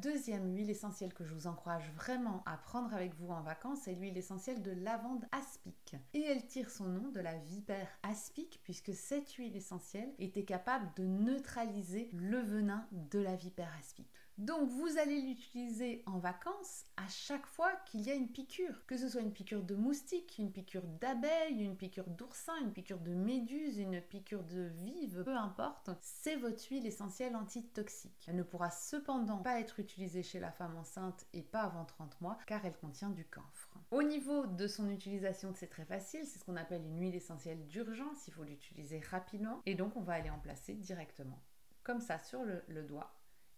deuxième huile essentielle que je vous encourage vraiment à prendre avec vous en vacances, c'est l'huile essentielle de lavande aspic. Et elle tire son nom de la vipère aspic, puisque cette huile essentielle était capable de neutraliser le venin de la vipère aspic. Donc vous allez l'utiliser en vacances à chaque fois qu'il y a une piqûre, que ce soit une piqûre de moustique, une piqûre d'abeille, une piqûre d'oursin, une piqûre de méduse, une piqûre de vive, peu importe, c'est votre huile essentielle antitoxique. Elle ne pourra cependant pas être utilisée chez la femme enceinte et pas avant 30 mois car elle contient du camphre. Au niveau de son utilisation, c'est très facile, c'est ce qu'on appelle une huile essentielle d'urgence, il faut l'utiliser rapidement et donc on va aller en placer directement, comme ça sur le doigt.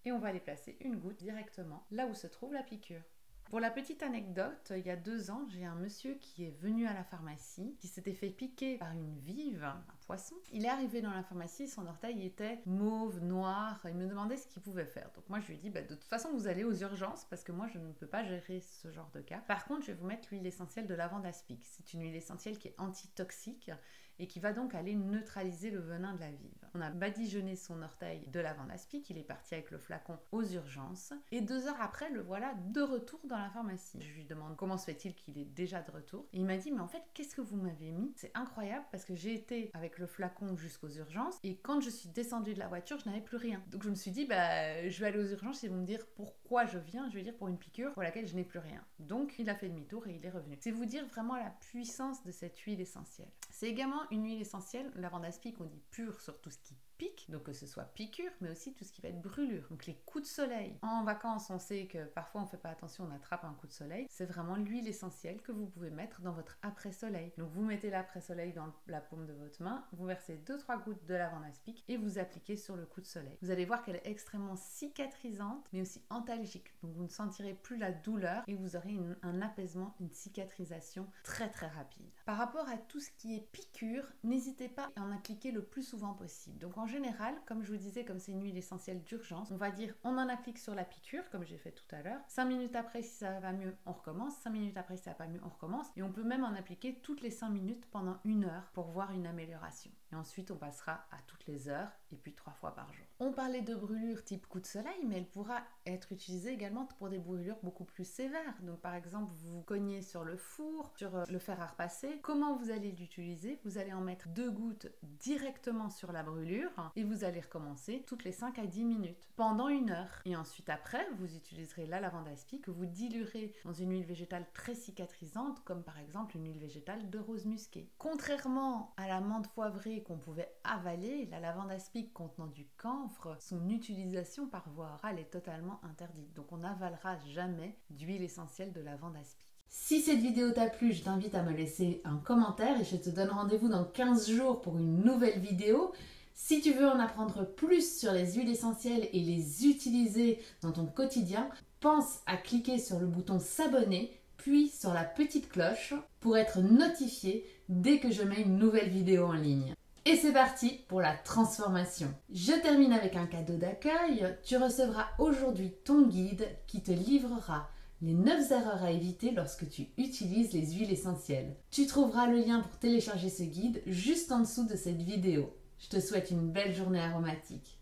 Et on va aller placer une goutte directement là où se trouve la piqûre. Pour la petite anecdote, il y a 2 ans, j'ai un monsieur qui est venu à la pharmacie, qui s'était fait piquer par une vive, un poisson. Il est arrivé dans la pharmacie, son orteil était mauve, noir, il me demandait ce qu'il pouvait faire. Donc moi je lui ai dit, de toute façon vous allez aux urgences parce que moi je ne peux pas gérer ce genre de cas. Par contre, je vais vous mettre l'huile essentielle de lavande aspic. C'est une huile essentielle qui est antitoxique et qui va donc aller neutraliser le venin de la vive. On a badigeonné son orteil de lavande aspic, il est parti avec le flacon aux urgences et 2 heures après, le voilà de retour dans la pharmacie. Je lui demande comment se fait-il qu'il est déjà de retour. Et il m'a dit, mais en fait, qu'est-ce que vous m'avez mis? C'est incroyable parce que j'ai été avec le flacon jusqu'aux urgences et quand je suis descendue de la voiture, je n'avais plus rien. Donc je me suis dit, je vais aller aux urgences et ils vont me dire pourquoi je viens. Je vais dire pour une piqûre pour laquelle je n'ai plus rien. Donc il a fait demi-tour et il est revenu. C'est vous dire vraiment la puissance de cette huile essentielle. C'est également une huile essentielle, lavande aspic, on dit pure sur tout ce qui pique, donc que ce soit piqûre, mais aussi tout ce qui va être brûlure. Donc les coups de soleil. En vacances, on sait que parfois on ne fait pas attention, on attrape un coup de soleil. C'est vraiment l'huile essentielle que vous pouvez mettre dans votre après-soleil. Donc vous mettez l'après-soleil dans la paume de votre main, vous versez 2-3 gouttes de lavande aspic et vous appliquez sur le coup de soleil. Vous allez voir qu'elle est extrêmement cicatrisante, mais aussi antalgique. Donc vous ne sentirez plus la douleur et vous aurez un apaisement, une cicatrisation très très rapide. Par rapport à tout ce qui est piqûre, n'hésitez pas à en appliquer le plus souvent possible. Donc en général, comme je vous disais, comme c'est une huile essentielle d'urgence, on va dire on en applique sur la piqûre, comme j'ai fait tout à l'heure. 5 minutes après, si ça va mieux, on recommence. 5 minutes après, si ça va pas mieux, on recommence. Et on peut même en appliquer toutes les 5 minutes pendant 1 heure pour voir une amélioration. Et ensuite, on passera à toutes les heures et puis 3 fois par jour. On parlait de brûlures type coup de soleil, mais elle pourra être utilisée également pour des brûlures beaucoup plus sévères. Donc par exemple, vous cognez sur le four, sur le fer à repasser. Comment vous allez l'utiliser? Vous allez en mettre 2 gouttes directement sur la brûlure et vous allez recommencer toutes les 5 à 10 minutes pendant 1 heure. Et ensuite après, vous utiliserez la lavande aspic que vous diluerez dans une huile végétale très cicatrisante, comme par exemple une huile végétale de rose musquée. Contrairement à la menthe poivrée qu'on pouvait avaler, la lavande aspic contenant du camphre, son utilisation par voie orale est totalement interdite. Donc on n'avalera jamais d'huile essentielle de lavande aspic. Si cette vidéo t'a plu, je t'invite à me laisser un commentaire et je te donne rendez-vous dans 15 jours pour une nouvelle vidéo. Si tu veux en apprendre plus sur les huiles essentielles et les utiliser dans ton quotidien, pense à cliquer sur le bouton s'abonner, puis sur la petite cloche pour être notifié dès que je mets une nouvelle vidéo en ligne. Et c'est parti pour la transformation. Je termine avec un cadeau d'accueil. Tu recevras aujourd'hui ton guide qui te livrera les 9 erreurs à éviter lorsque tu utilises les huiles essentielles. Tu trouveras le lien pour télécharger ce guide juste en dessous de cette vidéo. Je te souhaite une belle journée aromatique.